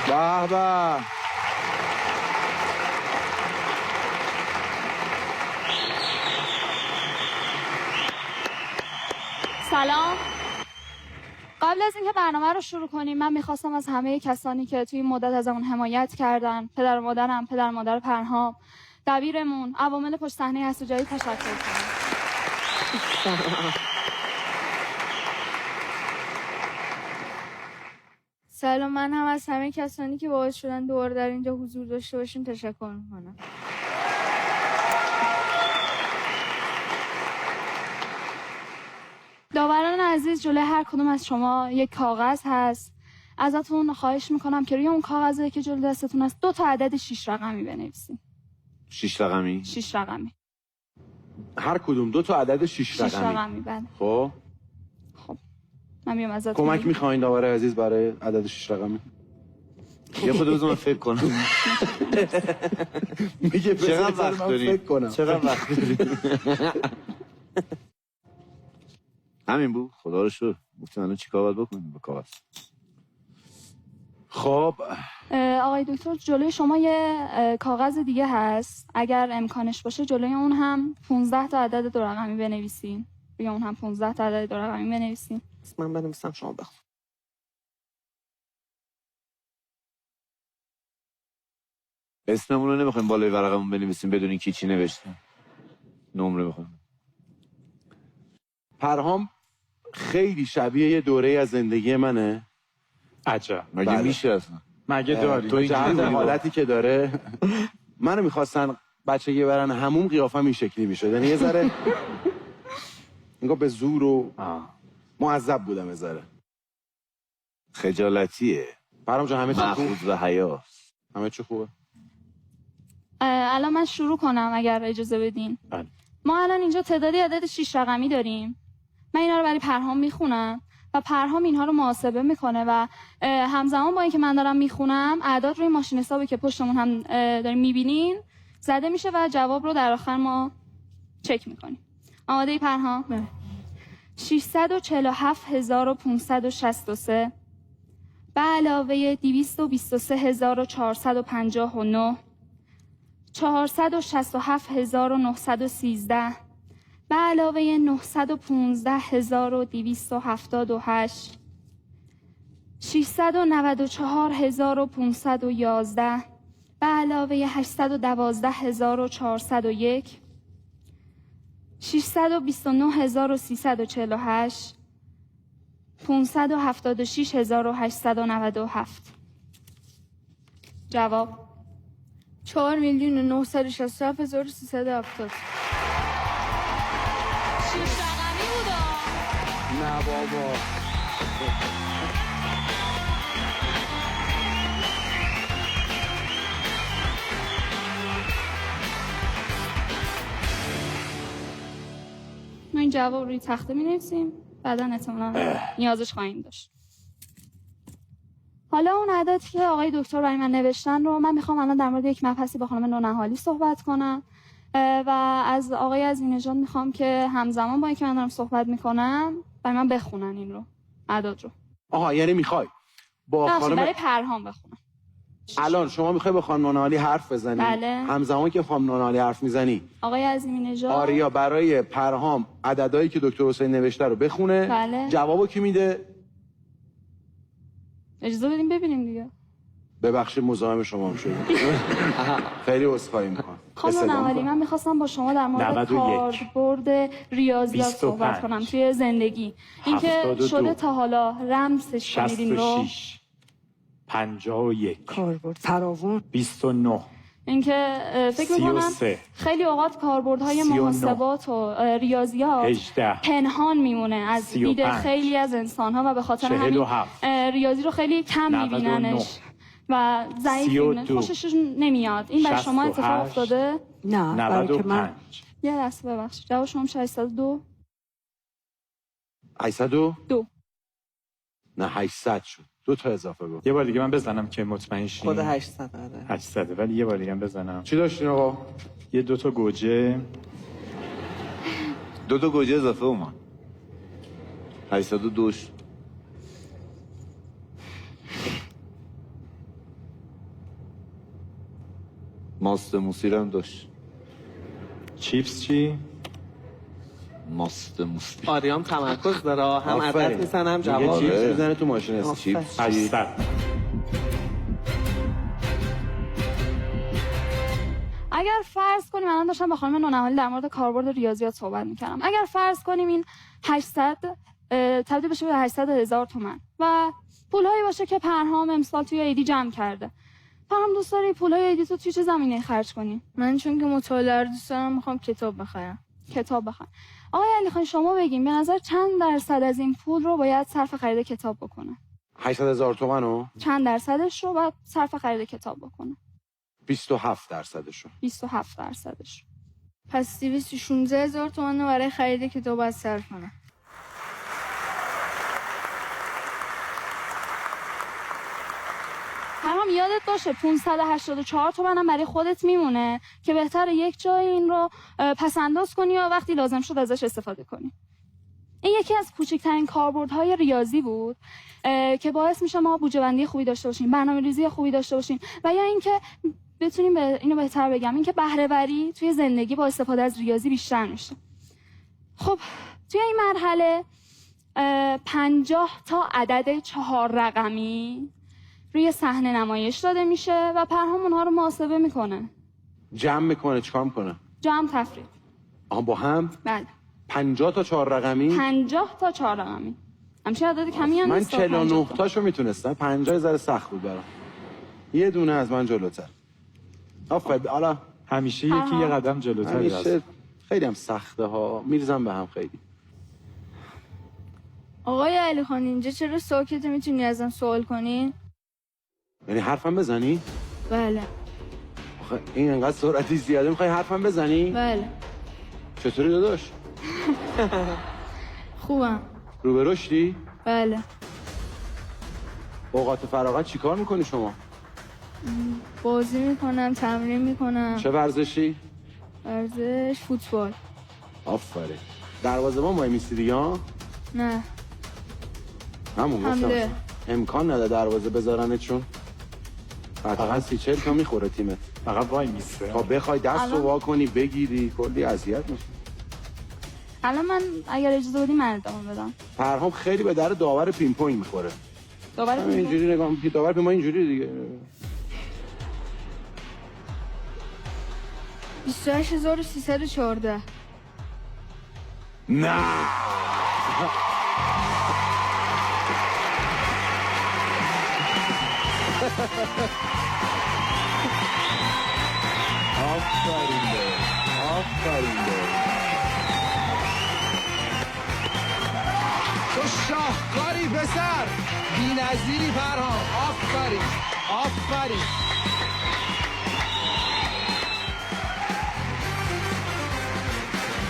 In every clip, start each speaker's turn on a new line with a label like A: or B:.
A: به به.
B: سلام. قبل از اینکه برنامه رو شروع کنیم من میخواستم از همه کسانی که توی این مدت ازمون حمایت کردن، پدر و مادرم، پدر و مادر پرهام، دبیرمون، عوامل پشت صحنه هست و جایی تشکر کنم.
C: سلام، من هم از همه کسانی که باعث شدن دوباره در اینجا حضور داشته باشیم تشکر میکنم.
B: داوران عزیز، جلوی هر کدوم از شما یک کاغذ هست. ازتون خواهش میکنم که روی اون کاغذی که جلوی دستتون هست 2 تا عدد 6 رقمی بنویسین.
A: 6 رقمی؟
B: 6 رقمی.
A: هر کدوم 2 تا عدد 6 رقمی.
B: 6 رقمی بله.
A: خب
B: من میام ازتون
A: کمک میخواین داور عزیز برای عدد 6 رقمی؟
D: یه خود روز من فکر کنم.
A: میگه
D: چقدر وقت داری؟ چقدر وقت داری؟ همین بود. خدا رو شکر. گفتم الان چیکار باید بکنیم با کاغذ؟
A: خب
B: آقای دکتر جلوی شما یه کاغذ دیگه هست. اگر امکانش باشه جلوی اون هم 15 تا عدد 2 رقمی بنویسین. روی اون هم 15 تا عدد 2 رقمی بنویسین.
E: من بنویسم شما بخون.
D: اسممون رو نمیخوایم بالای ورقمون بنویسیم بدونین کی چی نوشته. نمره بخونیم.
A: پرهام خیلی شبیه یه دوره از زندگی منه.
F: عجب.
D: مگه
A: بله.
D: میشه اصلا؟
F: مگه داری؟
A: تو جهت حالتی که داره منو میخواستن بچگی برن هموم قیافم این شکلی میشد. یعنی یه ذره انگار به زور و معذب بودم یه ذره.
D: خجالتیه.
A: پرهام جان همه چی خوب؟
D: محفوظ و حیاست.
A: همه چی خوبه؟
B: الان من شروع کنم اگر اجازه بدین.
F: بله.
B: ما الان اینجا تعدادی عدد 6 رقمی داریم. من اینا رو برای پرهام میخونم و پرهام اینها رو محاسبه میکنه و همزمان با اینکه من دارم میخونم اعداد روی ماشین حسابی که پشتمون هم داریم میبینین زده میشه و جواب رو در آخر ما چک میکنیم. آماده ای پرهام؟ 647563 به علاوه 223459 467913 به علاوه 915278 694511 به علاوه 812401 629348 576897 جواب
C: 4,967,370.
B: رقمی بودا.
A: نه بابا.
B: ما این جواب روی تخته می‌نویسیم بعدا احتمالاً نیازش خواهیم داشت. حالا اون عددی که آقای دکتر برای من نوشتن رو من میخوام الان در مورد یک مبحثی با خانم نونهالی صحبت کنم و از آقای عظیم‌نژاد میخوام که همزمان با اینکه من دارم صحبت میکنم برای من بخونن این رو، اعداد رو.
A: آها یعنی میخوای با خانم
B: برای پرهام بخونم.
A: الان شما میخوای با خانم نونهالی حرف بزنی؟
B: بله.
A: همزمان که خانم نونهالی حرف میزنی
B: آقای عظیم‌نژاد
A: آریا برای پرهام عددهایی که دکتر حسین نوشته رو بخونه.
B: بله.
A: جوابو کی میده؟
B: اجازه بدیم ببینیم دیگه.
A: ببخشید مزاحم شما هم شدیم. خیلی عذرخواهی میکنم.
B: خانم نونهالی من میخواستم با شما در مورد کاربرد ریاضیات صحبت کنم توی زندگی. اینکه شده تا حالا رمزش شنیدین رو
F: 51
E: کاربرد فراوون
F: 29
B: اینکه فکر میکنم
F: 33
B: خیلی اوقات کاربردهای محاسبات و ریاضیات
F: 18
B: پنهان میمونه از دید خیلی از انسان‌ها و به خاطر همین ریاضی رو خیلی کم میبیننش و ضعیف میبینن، خوششون نمیاد. این برای شما اتفاق افتاده؟
E: نه.
F: 95
B: یه لحظه ببخشید. جواب شما 802
A: 802 نه 800 شد. 2 تا اضافه بود.
F: یه بار دیگه من بزنم که مطمئن شین.
E: خود 800 آره.
F: 800 ولی یه بار دیگه هم بزنم.
A: چی داشتین آقا؟
F: یه 2 تا گوجه.
D: 2 تا گوجه اضافه اومد. 802 ماست موسی هم داشت.
F: چیپس چی؟
D: ماست موسی.
E: آریام تمرکز داره، هم عدد میزنه هم
A: یه
E: جواب
A: چیپس
E: میده.
A: میزنه تو ماشین است.
E: آفرین.
A: چیپس چی؟
F: 800.
B: اگر فرض کنیم الان داشتم با خانم نونهالی در مورد کاربرد ریاضیات صحبت میکردم، اگر فرض کنیم این 800 تبدیل بشه به 800,000 تومان و پولهایی باشه که پرهام امسال توی ایدی جمع کرده، پرهام دوست داری پولهای ایدی تو چه زمینه خرج کنی؟
C: من چون که مطالعه رو دوست دارم میخوام کتاب بخرم.
B: کتاب بخوام. آقای علی خان شما بگین به نظر چند درصد از این پول رو باید صرف خرید کتاب بکنه؟
A: 800,000 تومنو
B: چند درصدش رو باید صرف خرید کتاب بکنه؟
A: 27 درصدشو.
B: 27 درصدش.
C: پس 216,000 تومان رو برای خرید کتاب باید صرف کنم.
B: پرهام یادت باشه 584 تومن هم برای خودت میمونه که بهتره یک جای این رو پس انداز کنی و وقتی لازم شد ازش استفاده کنی. این یکی از کوچکترین کاربردهای ریاضی بود که باعث میشه ما بودجه بندی خوبی داشته باشیم، برنامه‌ریزی خوبی داشته باشیم و یا اینکه بتونیم اینو بهتر بگم اینکه بهره وری توی زندگی با استفاده از ریاضی بیشتر میشه. خب توی این مرحله 50 تا عدد 4 رقمی روی صحنه نمایش داده میشه و پرهام اونها رو محاسبه میکنه.
A: جمع میکنه چیکار میکنه؟
B: جمع تفریق.
A: آها با هم
B: بله.
A: 50 تا 4 رقمی.
B: 50 تا 4 رقمی. همچین عدد کمی هم
A: من
B: نیست.
A: 49 تاشو میتونستم. 50 ذره سخت بود برام. یه دونه از من جلوتر. آفرین. حالا
F: همیشه یکی یه قدم جلوتری
A: همیشه
F: هست.
A: خیلی هم سخته ها. میرزم به هم خیلی.
C: آقای علی خان اینجا چرا ساکته؟ میتونی ازم سوال کنی؟
A: یعنی حرفم بزنی؟
C: بله.
A: آخه این انقدر سرعتی زیاده میخوای حرفم بزنی؟
C: بله.
A: چطوری داداش؟
C: خوبم.
A: رو به رشدی؟
C: بله.
A: اوقات فراغت چیکار میکنی شما؟
C: بازی میکنم، تمرین میکنم.
A: چه ورزشی؟
C: ورزش فوتبال.
A: آفرین. دروازه‌بان وای میسی دیگه ها؟
C: نه.
A: همون
C: حمله.
A: گفتم امکان نداره دروازه بزارنت چون فقط 30-40 تا میخوره تیمت.
F: فقط وای میسته.
A: تا بخوای دست رو
B: الان-
A: وا کنی بگیری کلی اذیت میشه.
B: الان من اگر اجازه بدی من ادامه بدم.
A: پرهام خیلی به در داور پینگ پونگ میخوره.
B: داور
A: همین اینجوری نگاه می‌کنی داور ما اینجوری دیگه.
C: 28314.
A: نه. آفرین به. آفرین به.
G: تو شاهکاری پسر، بی‌نظیری پرهام. آفرین آفرین.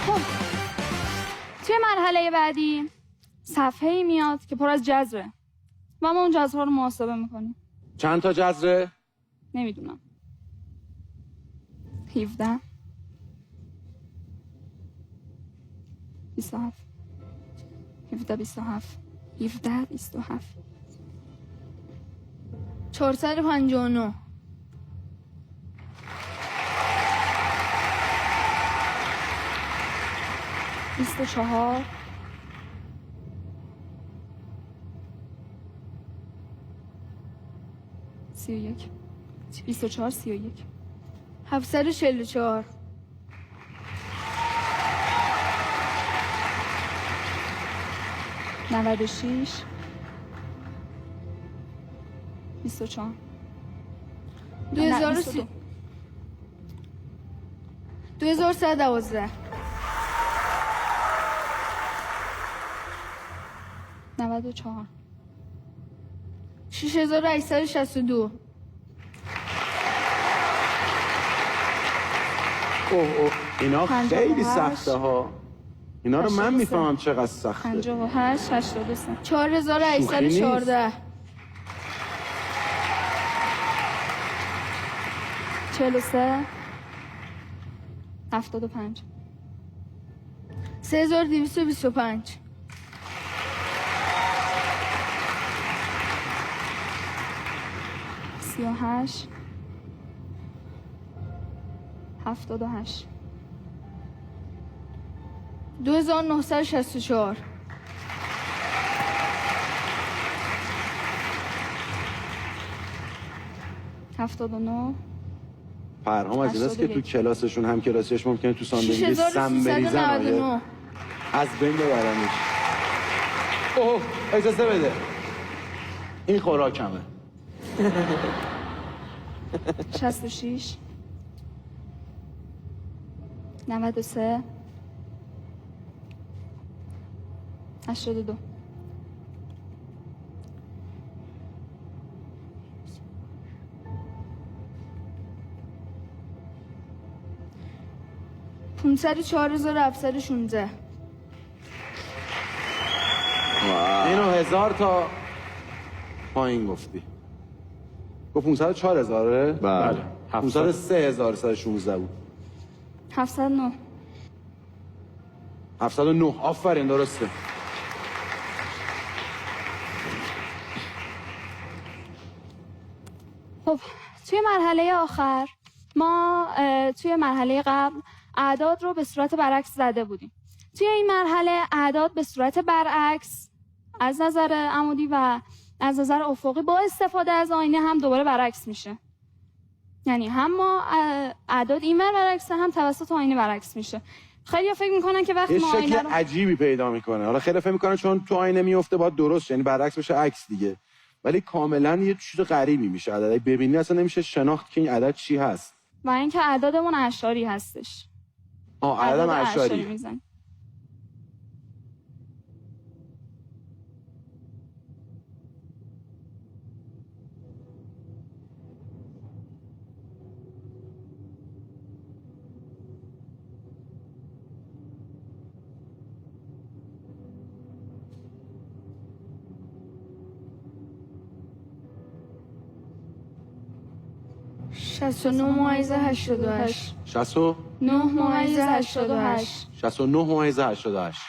B: خب توی مرحله بعدی صفحه‌ای میاد که پر از جذره و ما اون جذرها رو محاسبه میکنیم.
A: چند تا جذره؟
B: نمیدونم. 17 27 17 27 17 27
C: 459.
B: 24 31 24 31
C: 744.
B: 96 24
C: 2112.
B: 94
C: 6862.
A: اوه اینا
B: 58.
A: خیلی سخته ها. اینا رو من
B: 83.
A: میفهمم چقدر سخته.
B: 58 83
C: 4814.
B: 43 75
C: 3225.
B: 38 78
C: 2964
B: 79
A: پرهام از ایناست که تو
B: 81.
A: کلاسشون هم کلاسیش ممکنه تو ساندویچ سم بریزن
C: 6399
A: از بین ببرنش. اوه اجازه بده، این خوراکمه.
B: 66 93 82
C: 504,716
A: اینو 1000 تا پایین گفتی. گفت 504,000.
D: بله.
A: 503,116 بود.
B: 709
A: 709. آفرین درسته.
B: خب توی مرحله آخر ما توی مرحله قبل اعداد رو به صورت برعکس زده بودیم. توی این مرحله اعداد به صورت برعکس از نظر عمودی و از نظر افقی با استفاده از آینه هم دوباره برعکس میشه. یعنی هم ما اعداد اینور برعکسه هم توسط آینه برعکس میشه. خیلی فکر میکنن که وقتی
A: یه
B: ما
A: شکل
B: آینه رو
A: عجیبی پیدا میکنه. حالا خیلی فکر میکنن چون تو آینه میفته باید درست، یعنی برعکس بشه عکس دیگه، ولی کاملا یه چیز غریبی میشه. عددی ببینی اصلا نمیشه شناخت که این عدد چی هست.
B: و اینکه اعدادمون اعشاری هستش.
A: عدد اعشاری.
B: میزنیم.
C: شصت و نه ممیزه 88
A: 69
C: 9 ممیزه 88
A: 69 ممیزه 88.